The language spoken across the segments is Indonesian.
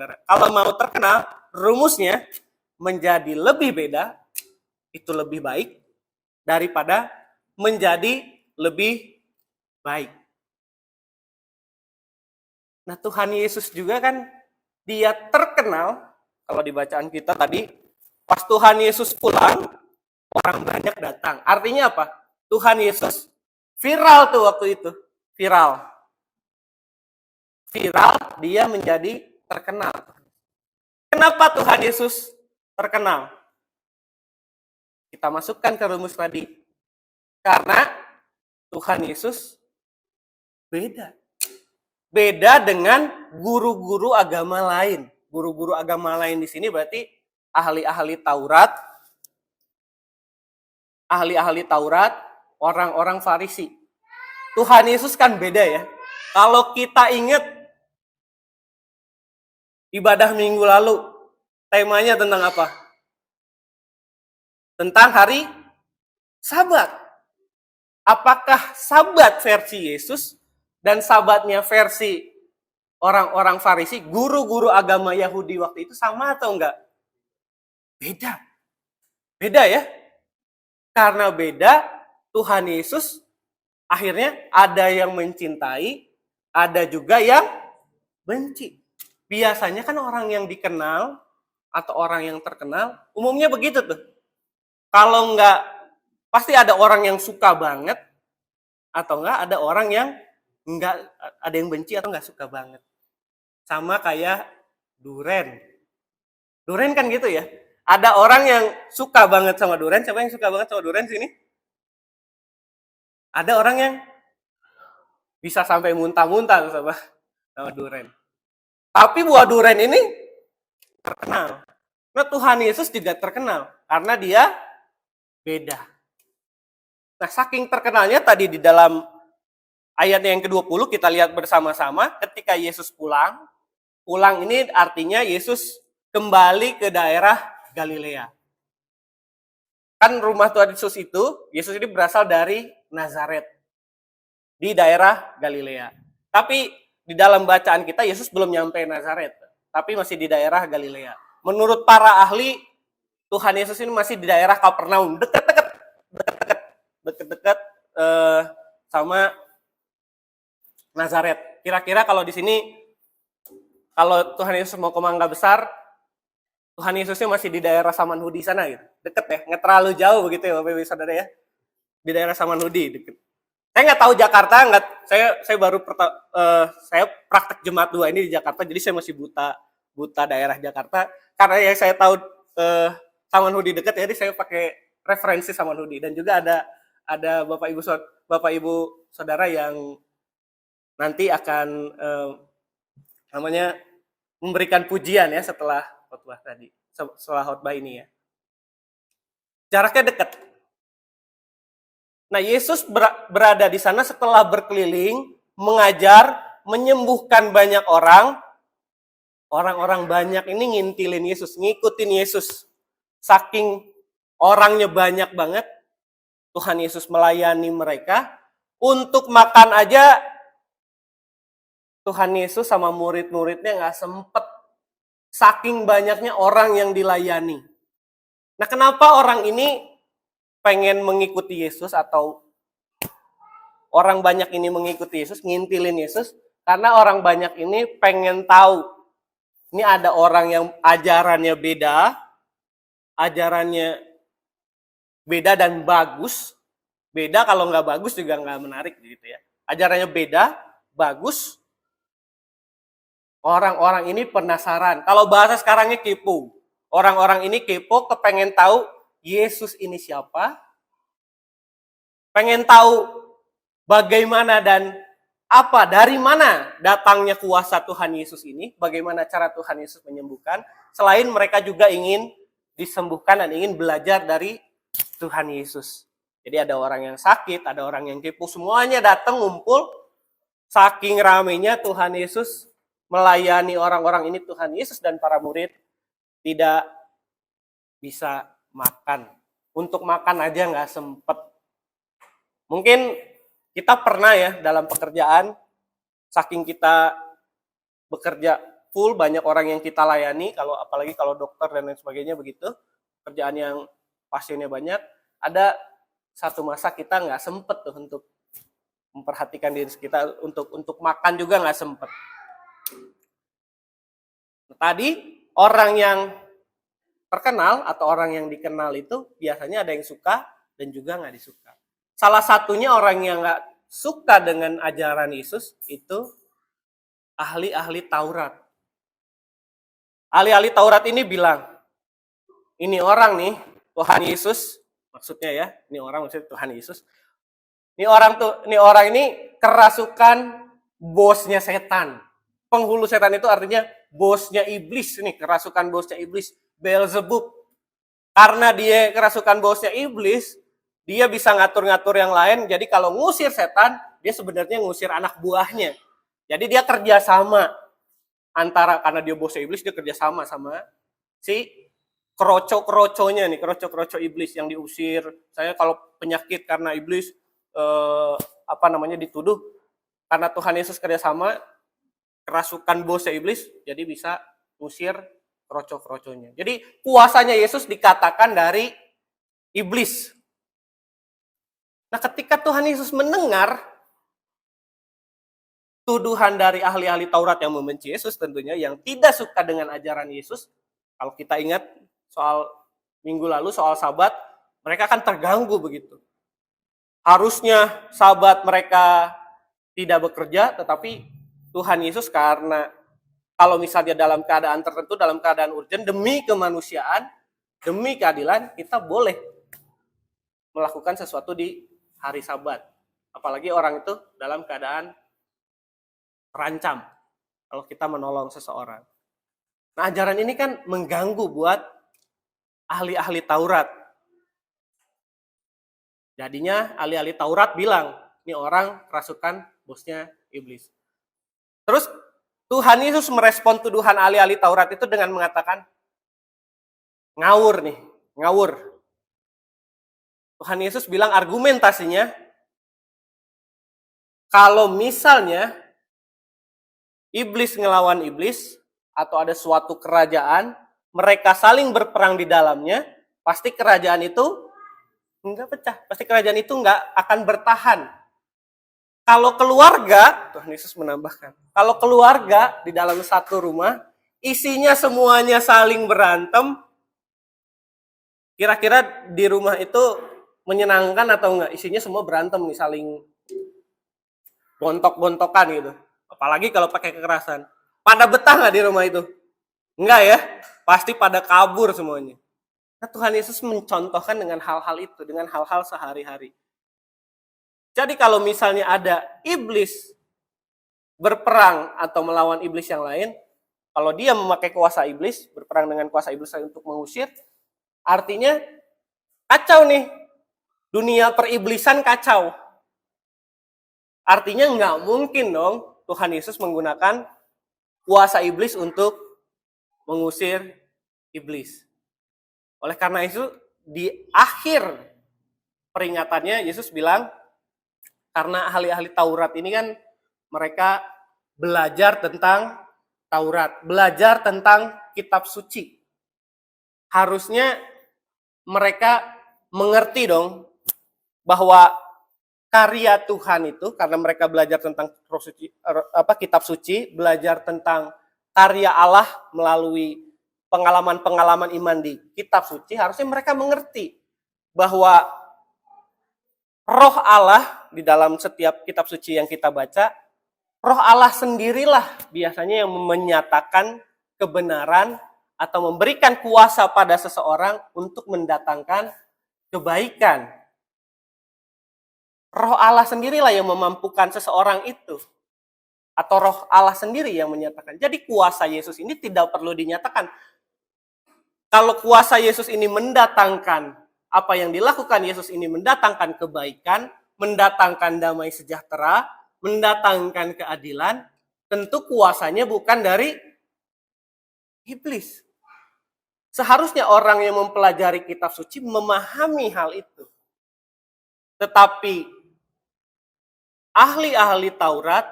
Kalau mau terkenal, rumusnya menjadi lebih beda, itu lebih baik, daripada menjadi lebih baik. Nah, Tuhan Yesus juga kan, dia terkenal, kalau di bacaan kita tadi, pas Tuhan Yesus pulang, orang banyak datang. Artinya apa? Tuhan Yesus viral tuh waktu itu. Viral, dia menjadi terkenal. Kenapa Tuhan Yesus terkenal? Kita masukkan ke rumus tadi. Karena Tuhan Yesus beda. Beda dengan guru-guru agama lain. Guru-guru agama lain di sini berarti ahli-ahli Taurat, orang-orang Farisi. Tuhan Yesus kan beda ya. Kalau kita ingat ibadah minggu lalu, temanya tentang apa? Tentang hari Sabat. Apakah Sabat versi Yesus dan Sabatnya versi orang-orang Farisi, guru-guru agama Yahudi waktu itu sama atau enggak? Beda. Beda ya. Karena beda, Tuhan Yesus akhirnya ada yang mencintai, ada juga yang benci. Biasanya kan orang yang dikenal atau orang yang terkenal, umumnya begitu tuh. Kalau enggak, pasti ada orang yang suka banget, atau enggak ada orang yang enggak, ada yang benci atau enggak suka banget. Sama kayak duren. Duren kan gitu ya. Ada orang yang suka banget sama duren. Siapa yang suka banget sama duren sini? Ada orang yang bisa sampai muntah-muntah sama duren. Tapi buah duren ini terkenal. Nah, Tuhan Yesus juga terkenal karena dia beda. Nah, saking terkenalnya tadi di dalam ayat yang ke-20 kita lihat bersama-sama ketika Yesus pulang. Pulang ini artinya Yesus kembali ke daerah Galilea. Kan rumah Tuhan Yesus ini berasal dari Nazaret, di daerah Galilea. Tapi di dalam bacaan kita, Yesus belum nyampe Nazaret, tapi masih di daerah Galilea. Menurut para ahli, Tuhan Yesus ini masih di daerah Kapernaum, dekat-dekat sama Nazaret. Kira-kira kalau di sini, kalau Tuhan Yesus mau ke Mangga Besar, Tuhan Yesusnya masih di daerah Samanhudi sana gitu. Deket ya, nggak terlalu jauh begitu ya Bapak Ibu Saudara ya. Di daerah Samanhudi deket. Saya nggak tahu Jakarta, saya baru saya praktek Jemaat 2 ini di Jakarta, jadi saya masih buta daerah Jakarta. Karena yang saya tahu Samanhudi dekat, jadi saya pakai referensi Samanhudi. Dan juga ada Bapak Ibu Saudara yang nanti akan memberikan pujian ya setelah khotbah tadi, setelah khotbah ini ya. Jaraknya dekat. Nah, Yesus berada di sana setelah berkeliling, mengajar, menyembuhkan banyak orang. Orang-orang banyak ini ngintilin Yesus, ngikutin Yesus. Saking orangnya banyak banget, Tuhan Yesus melayani mereka. Untuk makan aja, Tuhan Yesus sama murid-muridnya nggak sempet. Saking banyaknya orang yang dilayani. Nah, kenapa orang ini pengen mengikuti Yesus atau orang banyak ini mengikuti Yesus, ngintilin Yesus? Karena orang banyak ini pengen tahu. Ini ada orang yang ajarannya beda dan bagus. Beda kalau nggak bagus juga nggak menarik gitu ya. Ajarannya beda, bagus. Orang-orang ini penasaran. Kalau bahasa sekarangnya kepo. Orang-orang ini kepo, kepengen tahu Yesus ini siapa. Pengen tahu bagaimana dan apa, dari mana datangnya kuasa Tuhan Yesus ini. Bagaimana cara Tuhan Yesus menyembuhkan. Selain mereka juga ingin disembuhkan dan ingin belajar dari Tuhan Yesus. Jadi ada orang yang sakit, ada orang yang kepo. Semuanya datang ngumpul. Saking ramainya Tuhan Yesus melayani orang-orang ini, Tuhan Yesus dan para murid tidak bisa makan. Untuk makan aja nggak sempet. Mungkin kita pernah ya dalam pekerjaan, saking kita bekerja full, banyak orang yang kita layani, kalau apalagi kalau dokter dan lain sebagainya begitu, kerjaan yang pasiennya banyak, ada satu masa kita nggak sempet tuh untuk memperhatikan diri kita, untuk makan juga nggak sempet. Tadi orang yang terkenal atau orang yang dikenal itu biasanya ada yang suka dan juga nggak disuka. Salah satunya orang yang nggak suka dengan ajaran Yesus itu ahli-ahli Taurat. Ahli-ahli Taurat ini bilang, ini orang nih, Tuhan Yesus, maksudnya ya, ini orang maksudnya Tuhan Yesus. Ini orang ini kerasukan bosnya setan. Penghulu setan itu artinya bosnya iblis nih, kerasukan bosnya iblis, Beelzebub. Karena dia kerasukan bosnya iblis, dia bisa ngatur-ngatur yang lain. Jadi kalau ngusir setan, dia sebenarnya ngusir anak buahnya. Jadi dia kerjasama antara, karena dia bosnya iblis, dia kerjasama sama si kroco-kroconya nih, kroco-kroco iblis yang diusir. Saya kalau penyakit karena iblis dituduh, karena Tuhan Yesus kerjasama kerasukan bosnya iblis, jadi bisa usir kroco-kroconya. Jadi kuasanya Yesus dikatakan dari iblis. Nah, ketika Tuhan Yesus mendengar tuduhan dari ahli-ahli Taurat yang membenci Yesus tentunya, yang tidak suka dengan ajaran Yesus, kalau kita ingat soal minggu lalu, soal Sabat, mereka kan terganggu begitu. Harusnya Sabat mereka tidak bekerja, tetapi Tuhan Yesus karena kalau misalnya dalam keadaan tertentu, dalam keadaan urgent, demi kemanusiaan, demi keadilan, kita boleh melakukan sesuatu di hari Sabat. Apalagi orang itu dalam keadaan terancam kalau kita menolong seseorang. Nah, ajaran ini kan mengganggu buat ahli-ahli Taurat. Jadinya ahli-ahli Taurat bilang, ini orang kerasukan bosnya iblis. Terus Tuhan Yesus merespon tuduhan ahli-ahli Taurat itu dengan mengatakan, ngawur nih, ngawur. Tuhan Yesus bilang argumentasinya, kalau misalnya iblis ngelawan iblis, atau ada suatu kerajaan, mereka saling berperang di dalamnya, pasti kerajaan itu enggak pecah. Pasti kerajaan itu enggak akan bertahan. Kalau keluarga, Tuhan Yesus menambahkan, kalau keluarga di dalam satu rumah, isinya semuanya saling berantem, kira-kira di rumah itu menyenangkan atau enggak? Isinya semua berantem nih, saling gontok-gontokan gitu. Apalagi kalau pakai kekerasan. Pada betah nggak di rumah itu? Enggak ya, pasti pada kabur semuanya. Nah, Tuhan Yesus mencontohkan dengan hal-hal itu, dengan hal-hal sehari-hari. Jadi kalau misalnya ada iblis berperang atau melawan iblis yang lain, kalau dia memakai kuasa iblis, berperang dengan kuasa iblis untuk mengusir, artinya kacau nih. Dunia periblisan kacau. Artinya nggak mungkin dong Tuhan Yesus menggunakan kuasa iblis untuk mengusir iblis. Oleh karena itu, di akhir peringatannya Yesus bilang, karena ahli-ahli Taurat ini kan mereka belajar tentang Taurat, belajar tentang kitab suci. Harusnya mereka mengerti dong bahwa karya Tuhan itu, karena mereka belajar tentang kitab suci, belajar tentang karya Allah melalui pengalaman-pengalaman iman di kitab suci, harusnya mereka mengerti bahwa roh Allah di dalam setiap kitab suci yang kita baca, roh Allah sendirilah biasanya yang menyatakan kebenaran atau memberikan kuasa pada seseorang untuk mendatangkan kebaikan. Roh Allah sendirilah yang memampukan seseorang itu. Atau roh Allah sendiri yang menyatakan. Jadi kuasa Yesus ini tidak perlu dinyatakan. Kalau kuasa Yesus ini mendatangkan, apa yang dilakukan Yesus ini mendatangkan kebaikan, mendatangkan damai sejahtera, mendatangkan keadilan, tentu kuasanya bukan dari iblis. Seharusnya orang yang mempelajari kitab suci memahami hal itu. Tetapi ahli-ahli Taurat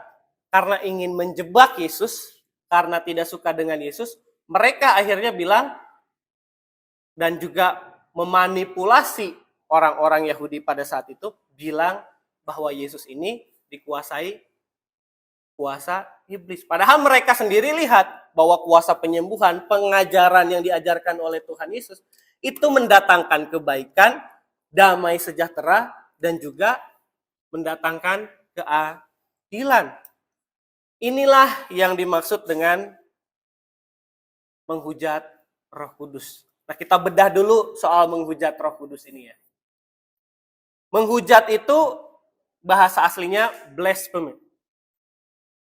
karena ingin menjebak Yesus, karena tidak suka dengan Yesus, mereka akhirnya bilang dan juga memanipulasi orang-orang Yahudi pada saat itu, bilang bahwa Yesus ini dikuasai kuasa iblis. Padahal mereka sendiri lihat bahwa kuasa penyembuhan, pengajaran yang diajarkan oleh Tuhan Yesus, itu mendatangkan kebaikan, damai sejahtera, dan juga mendatangkan keadilan. Inilah yang dimaksud dengan menghujat Roh Kudus. Nah, kita bedah dulu soal menghujat Roh Kudus ini ya. Menghujat itu bahasa aslinya blasphemy.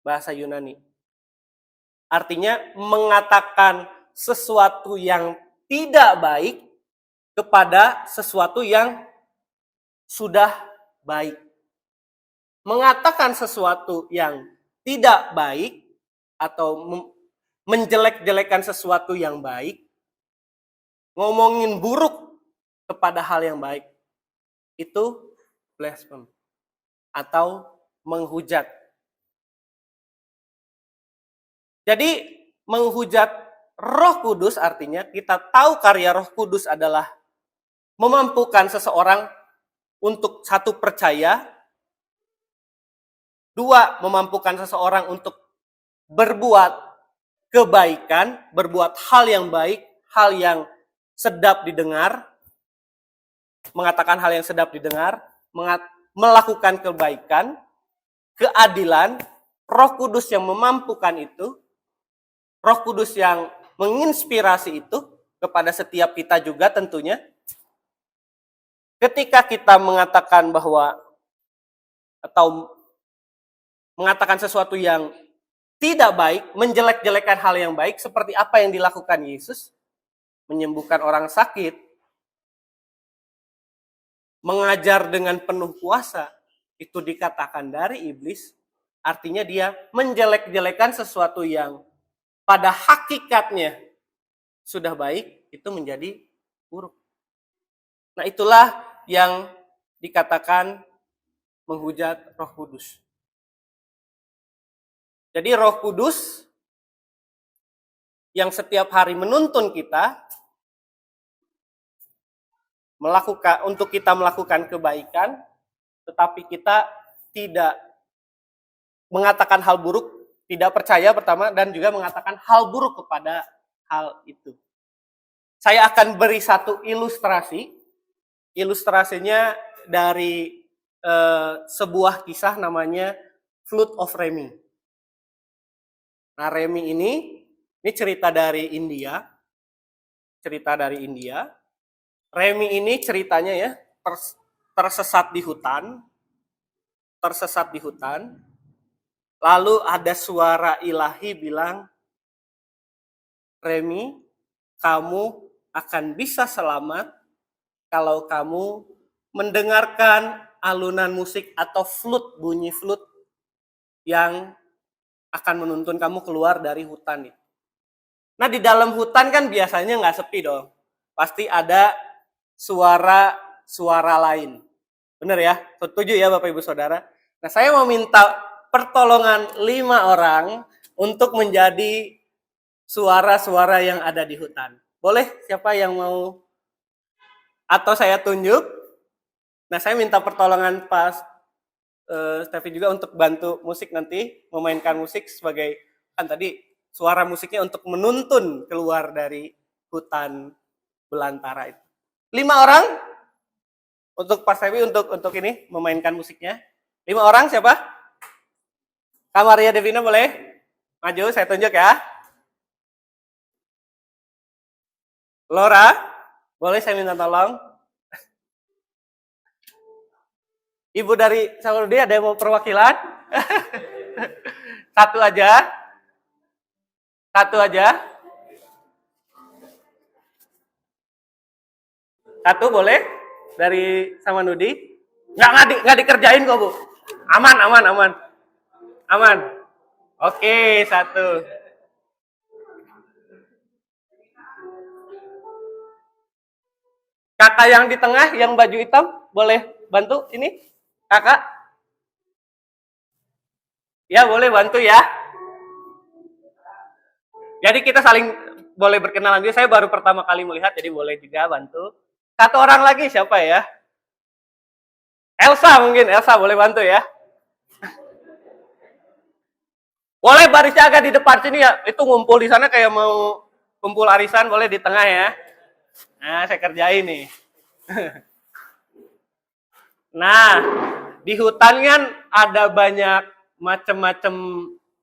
Bahasa Yunani. Artinya mengatakan sesuatu yang tidak baik kepada sesuatu yang sudah baik. Mengatakan sesuatu yang tidak baik atau menjelek-jelekan sesuatu yang baik, ngomongin buruk kepada hal yang baik, itu blasphemy atau menghujat. Jadi menghujat Roh Kudus artinya kita tahu karya Roh Kudus adalah memampukan seseorang untuk satu percaya, dua memampukan seseorang untuk berbuat kebaikan, berbuat hal yang baik, hal yang sedap didengar, mengatakan hal yang sedap didengar, melakukan kebaikan, keadilan. Roh Kudus yang memampukan itu, Roh Kudus yang menginspirasi itu kepada setiap kita juga tentunya. Ketika kita mengatakan bahwa atau mengatakan sesuatu yang tidak baik, menjelek-jelekan hal yang baik, seperti apa yang dilakukan Yesus, menyembuhkan orang sakit, mengajar dengan penuh kuasa, itu dikatakan dari iblis, artinya dia menjelek-jelekan sesuatu yang pada hakikatnya sudah baik, itu menjadi buruk. Nah, itulah yang dikatakan menghujat Roh Kudus. Jadi Roh Kudus yang setiap hari menuntun kita untuk kita melakukan kebaikan, tetapi kita tidak mengatakan hal buruk, tidak percaya pertama, dan juga mengatakan hal buruk kepada hal itu. Saya akan beri satu ilustrasi. Ilustrasinya dari sebuah kisah namanya Flood of Remi. Nah, Remi ini cerita dari India. Cerita dari India. Remi ini ceritanya ya, tersesat di hutan. Tersesat di hutan. Lalu ada suara ilahi bilang, Remi, kamu akan bisa selamat kalau kamu mendengarkan alunan musik atau flute, bunyi flute yang akan menuntun kamu keluar dari hutan itu. Nah, di dalam hutan kan biasanya nggak sepi dong. Pasti ada suara lain. Benar ya? Setuju ya Bapak Ibu Saudara? Nah, saya mau minta pertolongan 5 orang untuk menjadi suara-suara yang ada di hutan. Boleh? Siapa yang mau? Atau saya tunjuk? Nah, saya minta pertolongan Pak Steffi juga untuk bantu musik nanti, memainkan musik sebagai, kan tadi suara musiknya untuk menuntun keluar dari hutan belantara itu. 5 orang untuk Pak Steffi untuk ini memainkan musiknya. 5 orang siapa? Kak Maria Devina boleh? Maju, saya tunjuk ya. Laura, boleh saya minta tolong? Ibu dari Saudi ada yang mau perwakilan? Satu aja. Satu aja. Satu boleh? Dari Samanudi? Nggak dikerjain kok, Bu. Aman. Aman. Oke, satu. Kakak yang di tengah, yang baju hitam, boleh bantu ini? Kakak? Ya, boleh bantu ya. Jadi kita saling boleh berkenalan juga. Saya baru pertama kali melihat, jadi boleh juga bantu. Satu orang lagi siapa ya? Elsa mungkin, Elsa boleh bantu ya. Boleh barisnya agak di depan sini ya. Itu ngumpul di sana kayak mau kumpul arisan, boleh di tengah ya. Nah, saya kerjain nih. Nah, di hutan kan ada banyak macam-macam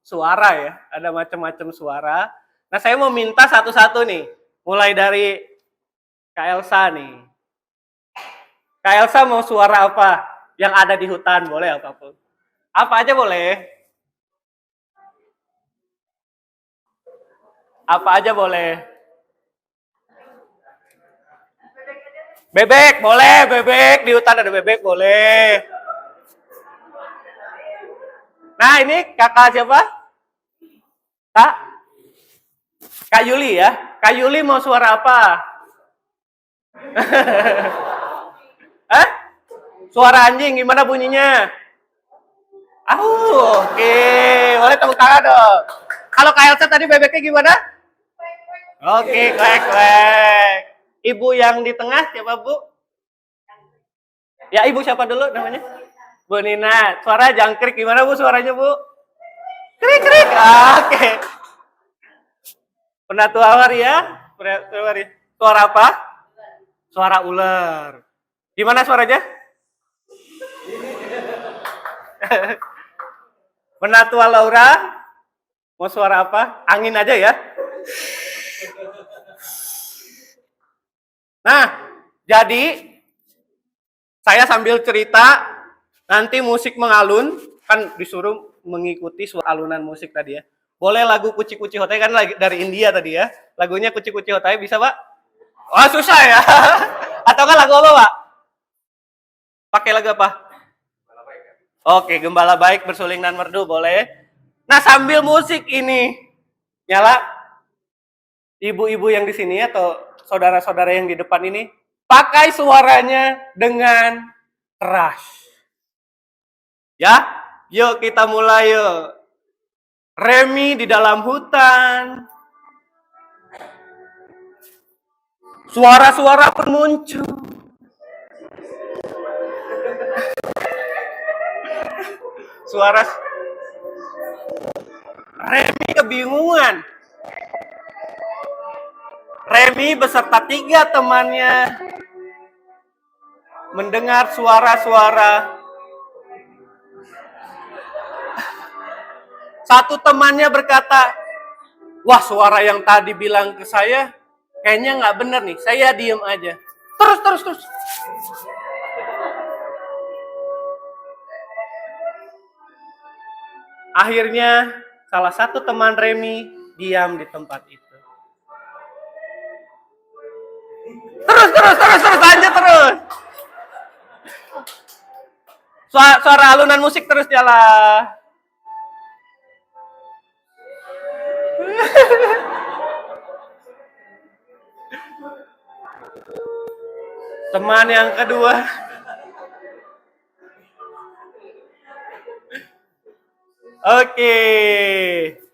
suara ya. Ada macam-macam suara. Nah, saya mau minta satu-satu nih. Mulai dari Kak Elsa nih. Kak Elsa mau suara apa yang ada di hutan? Boleh apapun. Apa aja boleh. Apa aja boleh. Bebek, boleh. Bebek, di hutan ada bebek, boleh. Nah, ini kakak siapa? Kak? Kak Yuli ya. Kak Yuli mau suara apa? Hah? Suara anjing, gimana bunyinya? Oke. Boleh tepuk tangan dong. Kalau Kak Elsa tadi bebeknya gimana? Oke, kwek. Ibu yang di tengah siapa, Bu? Ya, Ibu siapa dulu namanya? Bu Nina. Suara jangkrik gimana, Bu, suaranya, Bu? Krik. Oke. Penatua Waria. Suara apa? Suara ular. Gimana suaranya? Penatua Laura. Mau suara apa? Angin aja ya. Nah, jadi saya sambil cerita, nanti musik mengalun, kan disuruh mengikuti suara alunan musik tadi ya. Boleh lagu Kuci Kuci Hotai, kan dari India tadi ya. Lagunya Kuci Kuci Hotai, bisa Pak? Wah, susah ya. Atau kan lagu apa Pak? Pakai lagu apa? Oke, Gembala Baik Bersuling dan Merdu, boleh. Nah, sambil musik ini nyala, ibu-ibu yang di sini atau saudara-saudara yang di depan ini, pakai suaranya dengan keras. Ya, yuk kita mulai yuk. Remi di dalam hutan. Suara-suara pun muncul. Suara Remi kebingungan. Remi beserta 3 temannya mendengar suara-suara. Satu temannya berkata, wah, suara yang tadi bilang ke saya kayaknya nggak bener nih, saya diem aja. Terus. Akhirnya salah satu teman Remi diam di tempat itu. Terus, lanjut terus. Suara alunan musik terus jalan. Teman yang kedua. Oke,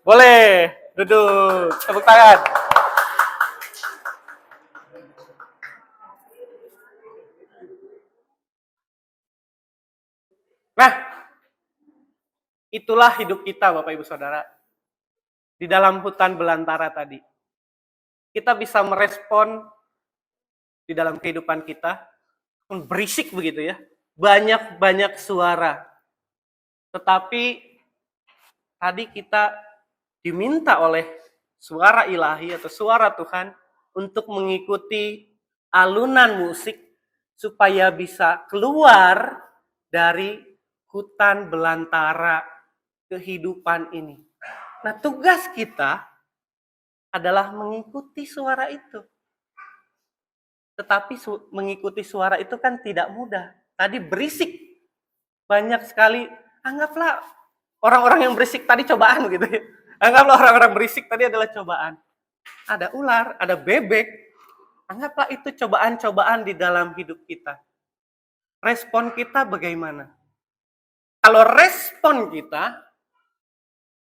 boleh duduk, tepuk tangan. Nah, itulah hidup kita Bapak Ibu Saudara. Di dalam hutan belantara tadi. Kita bisa merespon di dalam kehidupan kita, berisik begitu ya. Banyak suara. Tetapi tadi kita diminta oleh suara ilahi atau suara Tuhan untuk mengikuti alunan musik supaya bisa keluar dari hutan belantara kehidupan ini. Nah, tugas kita adalah mengikuti suara itu. Tetapi mengikuti suara itu kan tidak mudah. Tadi berisik. Banyak sekali, anggaplah orang-orang yang berisik tadi cobaan gitu ya. Anggaplah orang-orang berisik tadi adalah cobaan. Ada ular, ada bebek. Anggaplah itu cobaan-cobaan di dalam hidup kita. Respon kita bagaimana? Kalau respon kita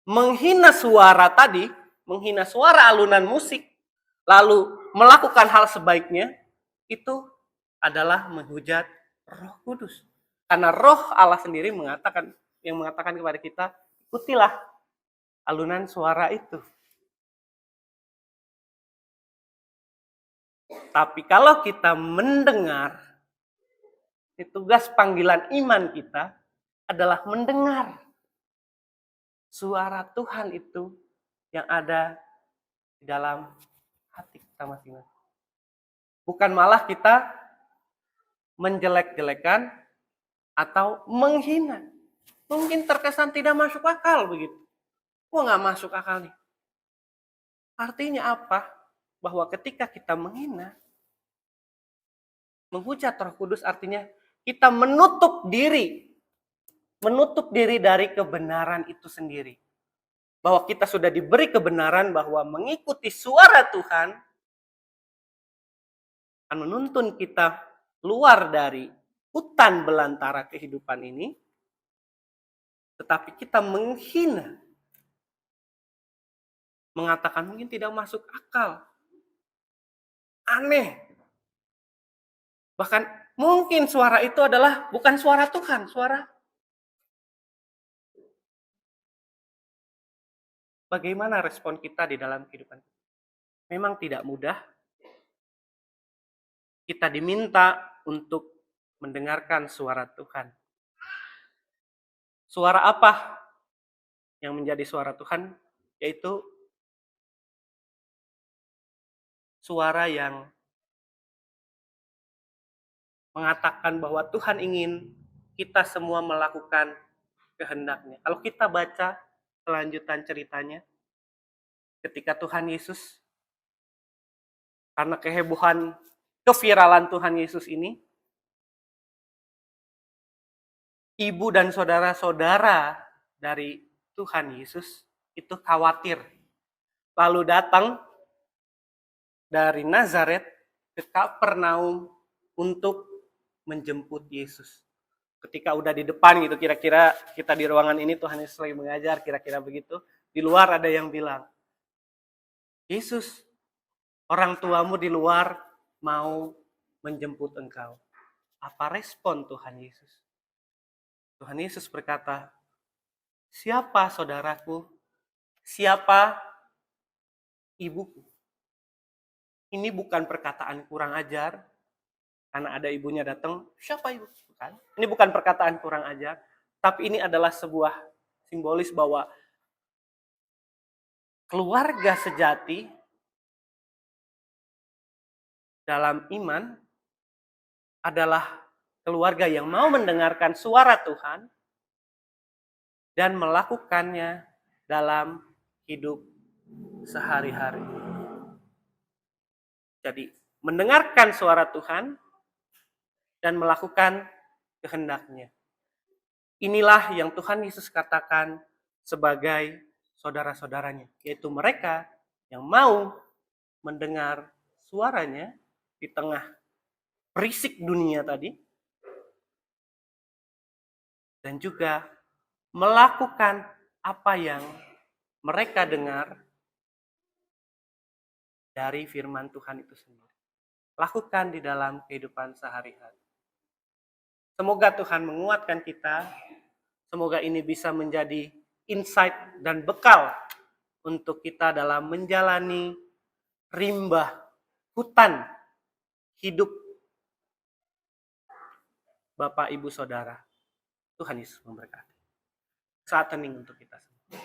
menghina suara tadi, menghina suara alunan musik, lalu melakukan hal sebaiknya, itu adalah menghujat Roh Kudus. Karena Roh Allah sendiri mengatakan kepada kita, ikutilah alunan suara itu. Tapi kalau kita mendengar, tugas panggilan iman kita adalah mendengar suara Tuhan itu yang ada di dalam hati kita masing-masing. Bukan malah kita menjelek-jelekan atau menghina. Mungkin terkesan tidak masuk akal begitu. Wah, nggak masuk akal nih. Artinya apa? Bahwa ketika kita menghina, menghujat Roh Kudus artinya kita menutup diri dari kebenaran itu sendiri. Bahwa kita sudah diberi kebenaran bahwa mengikuti suara Tuhan akan menuntun kita keluar dari hutan belantara kehidupan ini, tetapi kita menghina, mengatakan mungkin tidak masuk akal, aneh. Bahkan mungkin suara itu adalah bukan suara Tuhan, suara. Bagaimana respon kita di dalam kehidupan? Memang tidak mudah. Kita diminta untuk mendengarkan suara Tuhan. Suara apa yang menjadi suara Tuhan? Yaitu suara yang mengatakan bahwa Tuhan ingin kita semua melakukan kehendak-Nya. Kalau kita baca kelanjutan ceritanya, ketika Tuhan Yesus, karena kehebohan, keviralan Tuhan Yesus ini, ibu dan saudara-saudara dari Tuhan Yesus itu khawatir. Lalu datang dari Nazaret ke Kapernaum untuk menjemput Yesus. Ketika udah di depan gitu, kira-kira kita di ruangan ini Tuhan Yesus lagi mengajar, kira-kira begitu. Di luar ada yang bilang, Yesus, orang tuamu di luar mau menjemput engkau. Apa respon Tuhan Yesus? Tuhan Yesus berkata, siapa saudaraku? Siapa ibuku? Ini bukan perkataan kurang ajar, karena ada ibunya datang, siapa ibu? Bukan. Ini bukan perkataan kurang ajar, tapi ini adalah sebuah simbolis bahwa keluarga sejati dalam iman adalah keluarga yang mau mendengarkan suara Tuhan dan melakukannya dalam hidup sehari-hari. Jadi, mendengarkan suara Tuhan dan melakukan kehendak-Nya. Inilah yang Tuhan Yesus katakan sebagai saudara-saudaranya, yaitu mereka yang mau mendengar suaranya di tengah berisik dunia tadi, dan juga melakukan apa yang mereka dengar dari firman Tuhan itu sendiri. Lakukan di dalam kehidupan sehari-hari. Semoga Tuhan menguatkan kita. Semoga ini bisa menjadi insight dan bekal untuk kita dalam menjalani rimba hutan hidup Bapak, Ibu, Saudara. Tuhan Yesus memberkati. Saat hening untuk kita semua.